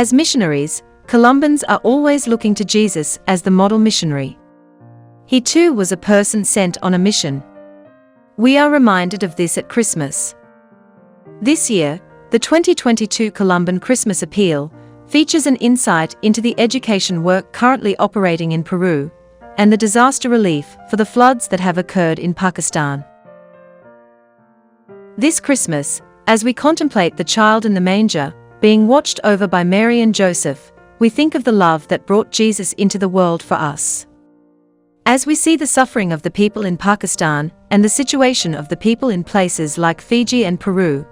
As missionaries, Columbans are always looking to Jesus as the model missionary. He too was a person sent on a mission. We are reminded of this at Christmas. This year, the 2022 Columban Christmas Appeal features an insight into the education work currently operating in Peru and the disaster relief for the floods that have occurred in Pakistan. This Christmas, as we contemplate the child in the manger, being watched over by Mary and Joseph, we think of the love that brought Jesus into the world for us. As we see the suffering of the people in Pakistan and the situation of the people in places like Fiji and Peru,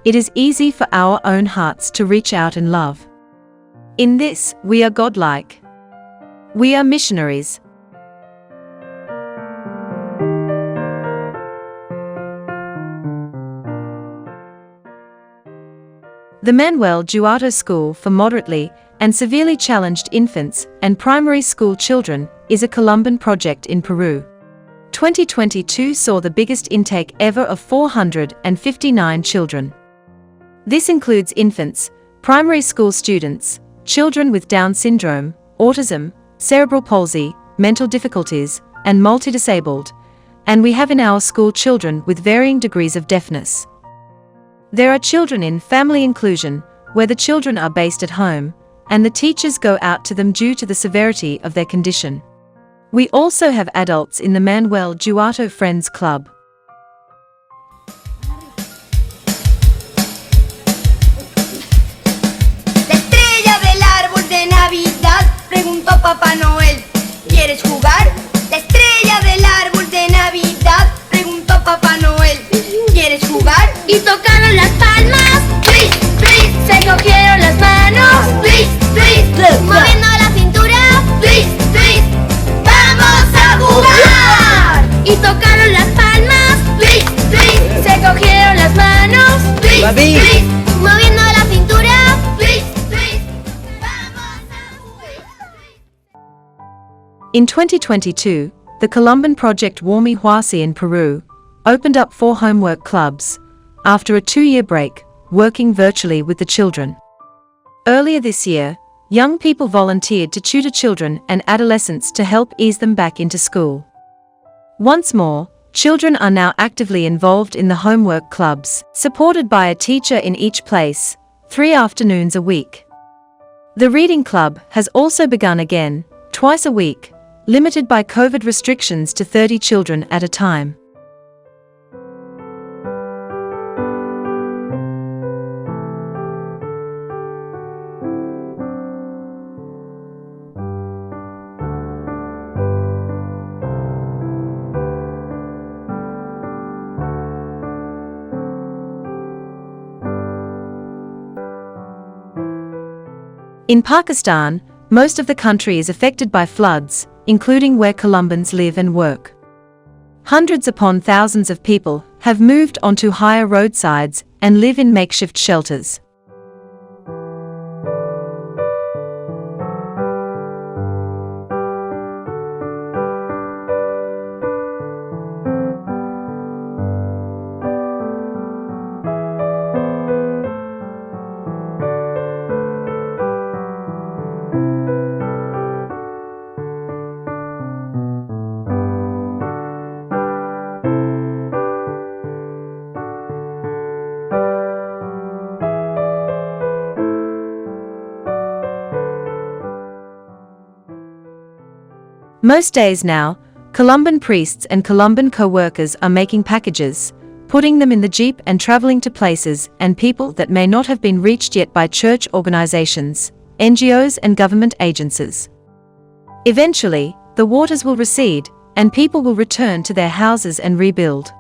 it is easy for our own hearts to reach out in love. In this, we are godlike. We are missionaries. The Manuel Duarte School for Moderately and Severely Challenged Infants and Primary School Children is a Columban project in Peru. 2022 saw the biggest intake ever of 459 children. This includes infants, primary school students, children with Down syndrome, autism, cerebral palsy, mental difficulties, and multidisabled, and we have in our school children with varying degrees of deafness. There are children in family inclusion, where the children are based at home, and the teachers go out to them due to the severity of their condition. We also have adults in the Manuel Duarte Friends Club. La estrella del árbol de Navidad, preguntó Papá Noel, ¿quieres jugar? La estrella del árbol de Navidad, preguntó Papá Noel, ¿quieres jugar? Y tocaron las palmas, twist, twist, se cogieron las manos, twist, twist, moviendo la cintura, twist, twist, ¡vamos a jugar! Y tocaron las palmas, twist, twist, se cogieron las manos, twist, twist, moviendo la cintura, twist, twist, ¡vamos a jugar! In 2022, the Columban Project Warmi Huasi in Peru opened up 4 homework clubs, after a 2-year break, working virtually with the children. Earlier this year, young people volunteered to tutor children and adolescents to help ease them back into school. Once more, children are now actively involved in the homework clubs, supported by a teacher in each place, 3 afternoons a week. The reading club has also begun again, twice a week, limited by COVID restrictions to 30 children at a time. In Pakistan, most of the country is affected by floods, including where Columbans live and work. Hundreds upon thousands of people have moved onto higher roadsides and live in makeshift shelters. Most days now, Columban priests and Columban co-workers are making packages, putting them in the jeep and traveling to places and people that may not have been reached yet by church organizations, NGOs and government agencies. Eventually, the waters will recede, and people will return to their houses and rebuild.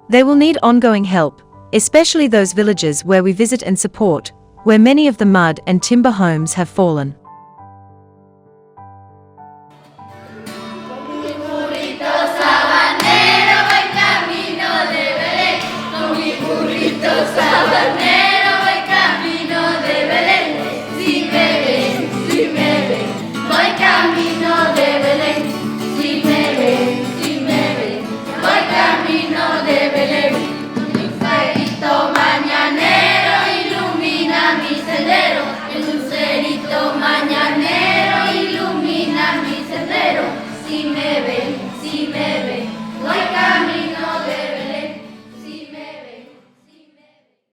They will need ongoing help, especially those villages where we visit and support, where many of the mud and timber homes have fallen.